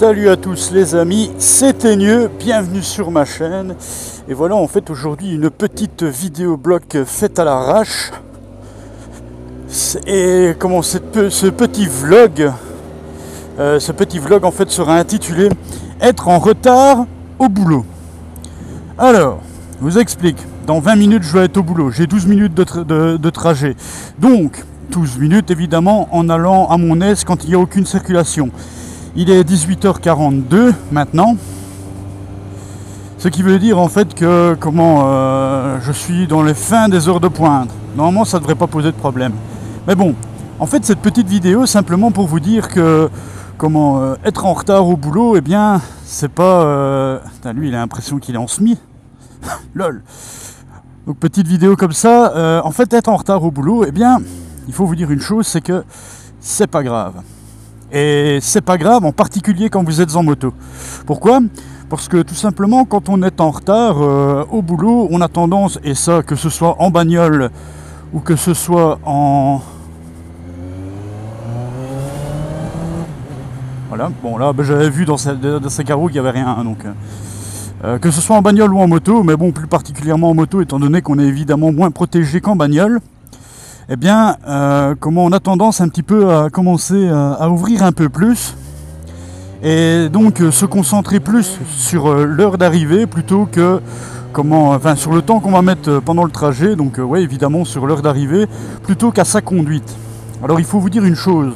Salut à tous les amis, c'est Teigneux, bienvenue sur ma chaîne. Et voilà, en fait aujourd'hui une petite vidéo blog faite à l'arrache. Et comment ce petit vlog en fait sera intitulé Être en retard au boulot. Alors, je vous explique, dans 20 minutes je dois être au boulot, j'ai 12 minutes de trajet. Donc, 12 minutes évidemment en allant à mon aise quand il n'y a aucune circulation. Il est 18h42 maintenant, ce qui veut dire en fait que je suis dans les fins des heures de pointe. Normalement ça ne devrait pas poser de problème. Mais bon, en fait cette petite vidéo simplement pour vous dire que être en retard au boulot, eh bien c'est pas... lui il a l'impression qu'il est en semi. Lol. Donc petite vidéo comme ça, en fait être en retard au boulot, eh bien il faut vous dire une chose, c'est que c'est pas grave. Et c'est pas grave, en particulier quand vous êtes en moto. Pourquoi ? Parce que tout simplement, quand on est en retard au boulot, on a tendance, et ça, que ce soit en bagnole ou que ce soit en... Voilà, bon là, j'avais vu dans ces carreaux qu'il n'y avait rien, hein, donc... que ce soit en bagnole ou en moto, mais bon, plus particulièrement en moto, étant donné qu'on est évidemment moins protégé qu'en bagnole, eh bien, on a tendance un petit peu à commencer à ouvrir un peu plus et donc se concentrer plus sur l'heure d'arrivée plutôt que sur le temps qu'on va mettre pendant le trajet, donc ouais, évidemment sur l'heure d'arrivée plutôt qu'à sa conduite. Alors il faut vous dire une chose,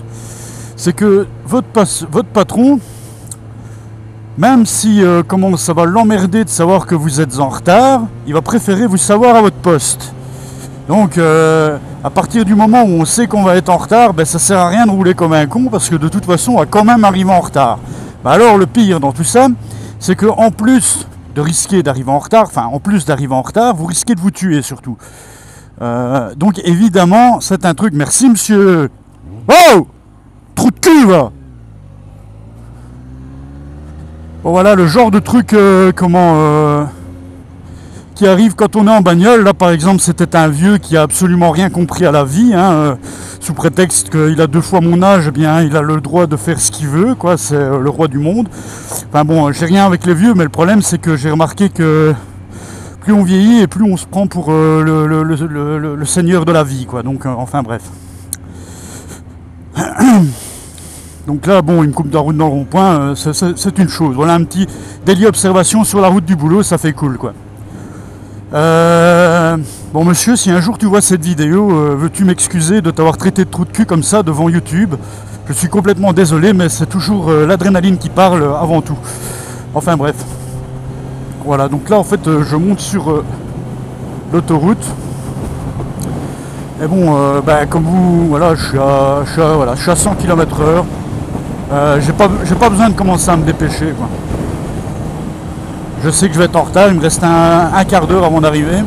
c'est que votre patron, même si ça va l'emmerder de savoir que vous êtes en retard, il va préférer vous savoir à votre poste. Donc à partir du moment où on sait qu'on va être en retard, ça sert à rien de rouler comme un con parce que de toute façon on va quand même arriver en retard. Alors le pire dans tout ça, c'est que en plus de risquer d'arriver en retard, vous risquez de vous tuer surtout. Donc évidemment c'est un truc, merci monsieur. Oh, trou de cul va. Bon voilà le genre de truc qui arrive quand on est en bagnole. Là par exemple c'était un vieux qui a absolument rien compris à la vie, sous prétexte qu'il a 2 fois mon âge, eh bien il a le droit de faire ce qu'il veut, quoi, c'est le roi du monde. Enfin bon, j'ai rien avec les vieux, mais le problème c'est que j'ai remarqué que plus on vieillit et plus on se prend pour le seigneur de la vie, quoi, donc enfin bref. Donc là, bon, il me coupe de la route dans le rond-point, c'est une chose. Voilà un petit délit observation sur la route du boulot, ça fait cool, quoi. Bon monsieur, si un jour tu vois cette vidéo, veux-tu m'excuser de t'avoir traité de trou de cul comme ça devant YouTube ? Je suis complètement désolé, mais c'est toujours l'adrénaline qui parle avant tout. Enfin bref. Voilà, donc là en fait je monte sur l'autoroute. Et bon, comme vous, voilà, je suis à 100 km/h. J'ai pas besoin de commencer à me dépêcher, quoi. Je sais que je vais être en retard, il me reste un quart d'heure avant d'arriver.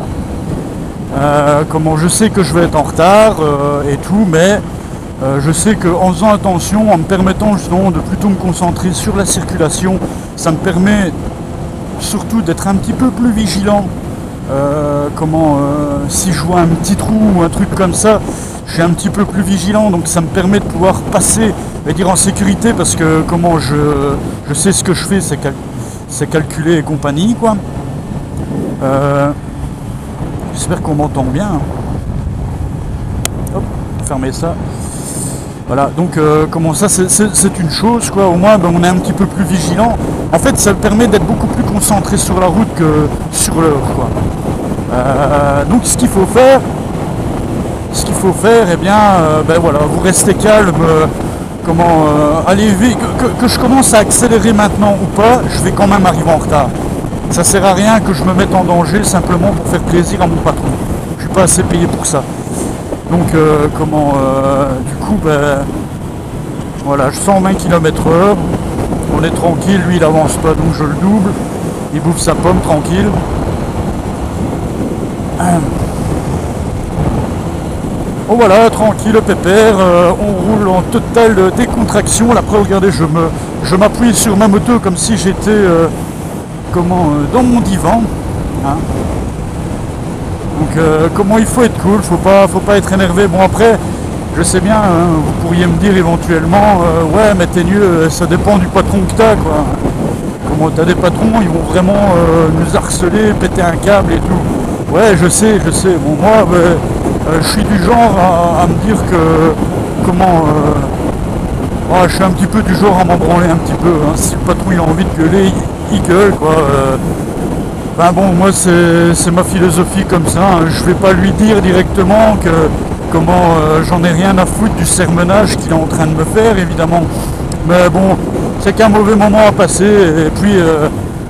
Je sais que je vais être en retard et tout, mais je sais qu'en faisant attention, en me permettant justement de plutôt me concentrer sur la circulation, ça me permet surtout d'être un petit peu plus vigilant. Si je vois un petit trou ou un truc comme ça, je suis un petit peu plus vigilant, donc ça me permet de pouvoir passer, en sécurité, parce que je sais ce que je fais, c'est calculé et compagnie, quoi. J'espère qu'on m'entend bien. Hop, fermez ça. Voilà, donc c'est une chose, quoi. Au moins on est un petit peu plus vigilant. En fait ça permet d'être beaucoup plus concentré sur la route que sur l'heure, quoi. Donc ce qu'il faut faire, eh bien voilà, vous restez calme. Aller vite, que je commence à accélérer maintenant ou pas, je vais quand même arriver en retard. Ça sert à rien que je me mette en danger simplement pour faire plaisir à mon patron. Je suis pas assez payé pour ça. Donc du coup voilà, je 120 km/h, on est tranquille, lui il avance pas donc je le double, il bouffe sa pomme tranquille. Bon voilà, tranquille, pépère, on roule en totale décontraction. Là, après regardez, je m'appuie sur ma moto comme si j'étais dans mon divan, hein. Donc il faut être cool, faut pas être énervé. Bon après, je sais bien, vous pourriez me dire éventuellement, ouais mais t'es mieux, ça dépend du patron que t'as quoi. Comment t'as des patrons, ils vont vraiment nous harceler, péter un câble et tout. Ouais je sais. Bon moi je suis du genre à me dire que comment je suis un petit peu du genre à m'en branler un petit peu. Hein. Si le patron il a envie de gueuler, il gueule quoi. Enfin bon moi c'est ma philosophie comme ça. Hein. Je vais pas lui dire directement que comment j'en ai rien à foutre du sermonnage qu'il est en train de me faire évidemment. Mais bon, c'est qu'un mauvais moment à passer et puis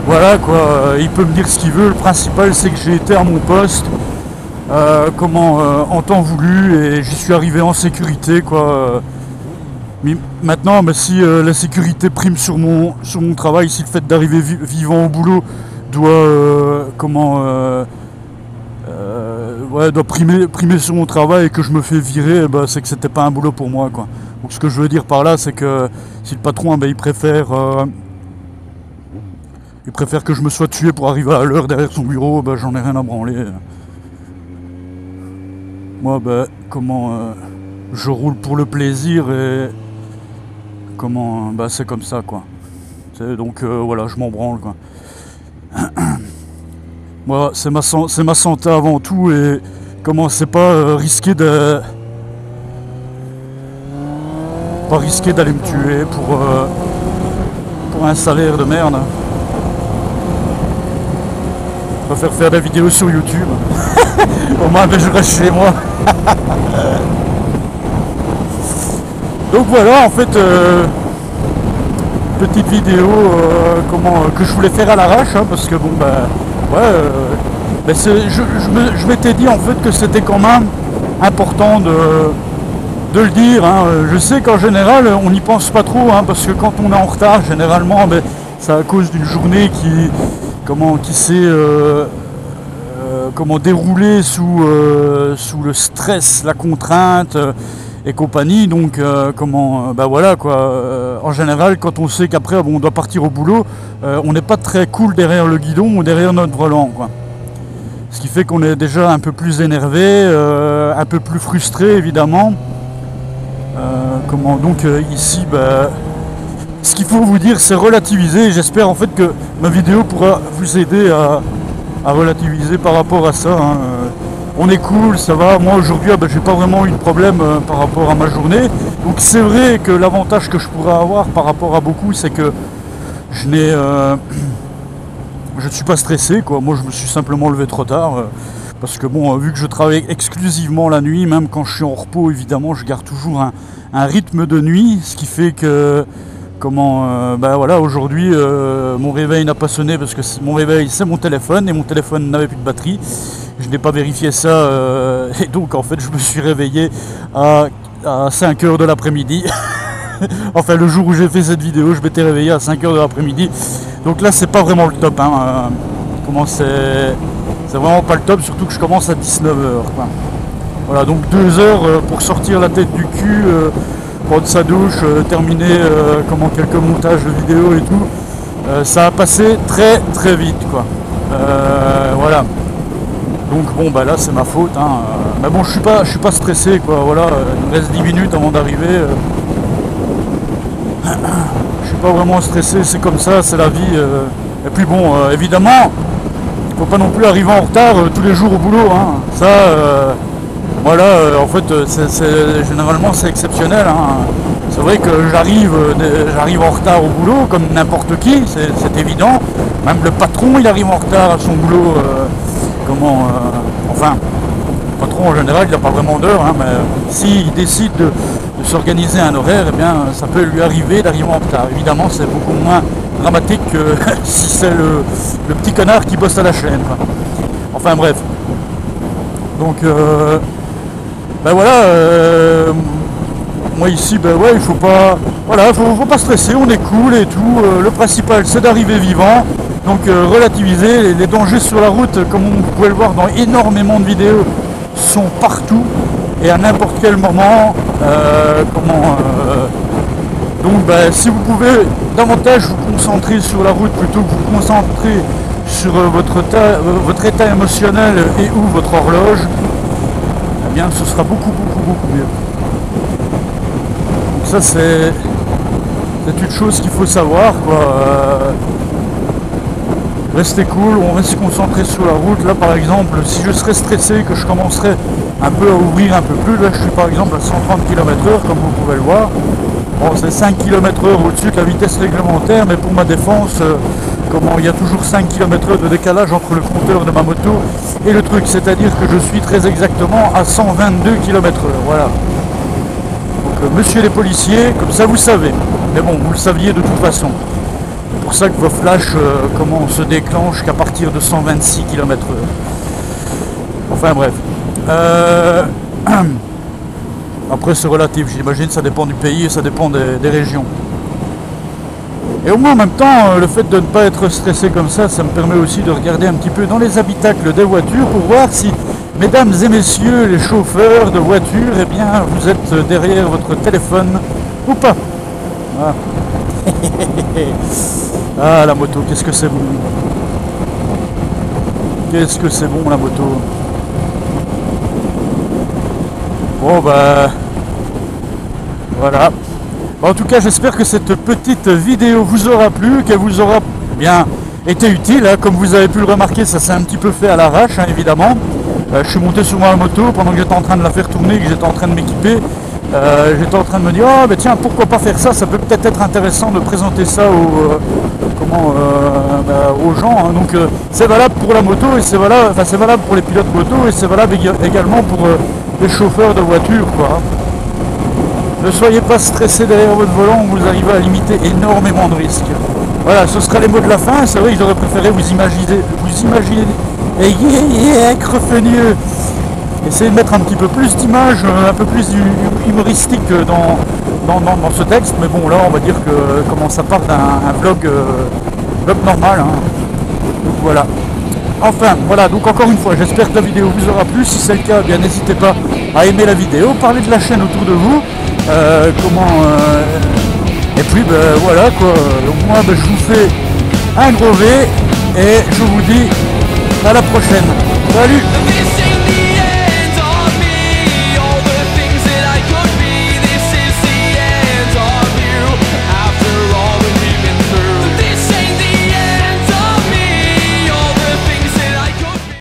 voilà quoi, il peut me dire ce qu'il veut, le principal c'est que j'ai été à mon poste en temps voulu et j'y suis arrivé en sécurité quoi. Mais maintenant si la sécurité prime sur mon travail, si le fait d'arriver vivant au boulot doit doit primer sur mon travail et que je me fais virer, c'est que c'était pas un boulot pour moi quoi. Donc ce que je veux dire par là c'est que si le patron il préfère que je me sois tué pour arriver à l'heure derrière son bureau, j'en ai rien à branler. Moi je roule pour le plaisir et c'est comme ça quoi. Donc voilà, je m'en branle quoi. Moi c'est ma santé avant tout et c'est pas risquer d'aller me tuer pour un salaire de merde. Je préfère faire des vidéos sur YouTube. Au moins je reste chez moi. Donc voilà en fait petite vidéo que je voulais faire à l'arrache hein, parce que bon je m'étais dit en fait que c'était quand même important de le dire hein. Je sais qu'en général on n'y pense pas trop hein, parce que quand on est en retard généralement c'est à cause d'une journée qui s'est déroulée sous le stress, la contrainte et compagnie. Donc voilà quoi. En général quand on sait qu'après on doit partir au boulot, on n'est pas très cool derrière le guidon ou derrière notre volant quoi. Ce qui fait qu'on est déjà un peu plus énervé, un peu plus frustré évidemment. Donc ici ce qu'il faut vous dire c'est relativiser. J'espère en fait que ma vidéo pourra vous aider à relativiser par rapport à ça hein. On est cool, ça va, moi aujourd'hui j'ai pas vraiment eu de problème par rapport à ma journée. Donc c'est vrai que l'avantage que je pourrais avoir par rapport à beaucoup c'est que je ne suis pas stressé quoi. Moi je me suis simplement levé trop tard parce que vu que je travaille exclusivement la nuit, même quand je suis en repos évidemment je garde toujours un rythme de nuit, ce qui fait que aujourd'hui mon réveil n'a pas sonné parce que mon réveil c'est mon téléphone et mon téléphone n'avait plus de batterie. Je n'ai pas vérifié ça et donc en fait je me suis réveillé à 5h de l'après-midi. Enfin le jour où j'ai fait cette vidéo je m'étais réveillé à 5h de l'après-midi. Donc là c'est pas vraiment le top hein. C'est vraiment pas le top, surtout que je commence à 19h quoi. Voilà donc 2 heures pour sortir la tête du cul, prendre sa douche, terminer quelques montages de vidéos et tout. Ça a passé très très vite quoi. Voilà. Donc là c'est ma faute hein. Mais bon je suis pas stressé quoi. Voilà, il me reste 10 minutes avant d'arriver. Je suis pas vraiment stressé, c'est comme ça, c'est la vie. Et puis évidemment, il faut pas non plus arriver en retard tous les jours au boulot hein. Ça en fait généralement c'est exceptionnel hein. C'est vrai que j'arrive en retard au boulot comme n'importe qui, c'est évident. Même le patron il arrive en retard à son boulot. Le patron en général il n'a pas vraiment d'heure hein, mais s'il décide de s'organiser un horaire, ça peut lui arriver d'arriver en retard. Évidemment c'est beaucoup moins dramatique que si c'est le petit connard qui bosse à la chaîne quoi. Enfin bref. Donc moi ici il faut pas stresser, on est cool et tout. Le principal c'est d'arriver vivant. Donc relativiser, les dangers sur la route, comme vous pouvez le voir dans énormément de vidéos, sont partout et à n'importe quel moment. Donc si vous pouvez davantage vous concentrer sur la route plutôt que vous concentrer sur votre état émotionnel et ou votre horloge, ce sera beaucoup mieux. ça c'est une chose qu'il faut savoir, quoi. Restez cool, on reste concentré sur la route. Là par exemple, si je serais stressé, que je commencerais un peu à ouvrir un peu plus, là je suis par exemple à 130 km/h comme vous pouvez le voir. Bon, c'est 5 km/h au-dessus de la vitesse réglementaire, mais pour ma défense, comment il y a toujours 5 km/h de décalage entre le compteur de ma moto et le truc, c'est-à-dire que je suis très exactement à 122 km/h, voilà. Donc monsieur les policiers, comme ça vous savez, mais bon, vous le saviez de toute façon. C'est pour ça que vos flashs comment se déclenchent qu'à partir de 126 km/h. Enfin bref. Après c'est relatif, j'imagine, ça dépend du pays et ça dépend des régions. Et au moins en même temps, le fait de ne pas être stressé comme ça me permet aussi de regarder un petit peu dans les habitacles des voitures pour voir si, mesdames et messieurs les chauffeurs de voitures, eh bien vous êtes derrière votre téléphone ou pas. Voilà. Ah la moto, qu'est-ce que c'est bon. Qu'est-ce que c'est bon la moto. Bon bah voilà. En tout cas j'espère que cette petite vidéo vous aura plu, qu'elle vous aura bien été utile, hein. Comme vous avez pu le remarquer, ça s'est un petit peu fait à l'arrache, hein, évidemment. Je suis monté sur ma moto pendant que j'étais en train de la faire tourner, que j'étais en train de m'équiper. J'étais en train de me dire, oh ben tiens, pourquoi pas faire ça, ça peut peut-être être intéressant de présenter ça aux gens, hein. Donc c'est valable pour la moto et c'est valable pour les pilotes moto et c'est valable également pour les chauffeurs de voiture, quoi. Ne soyez pas stressé derrière votre volant, vous arrivez à limiter énormément de risques. Voilà, ce sera les mots de la fin. C'est vrai que j'aurais préféré vous imaginer crefenieux. Essayez de mettre un petit peu plus d'images, un peu plus humoristique dans ce texte, mais bon là on va dire que comment ça part d'un vlog normal, hein. Donc voilà. Enfin voilà, donc encore une fois, j'espère que la vidéo vous aura plu. Si c'est le cas, bien n'hésitez pas à aimer la vidéo, parler de la chaîne autour de vous. Et puis ben voilà quoi. Donc moi ben, je vous fais un gros V et je vous dis à la prochaine. Salut.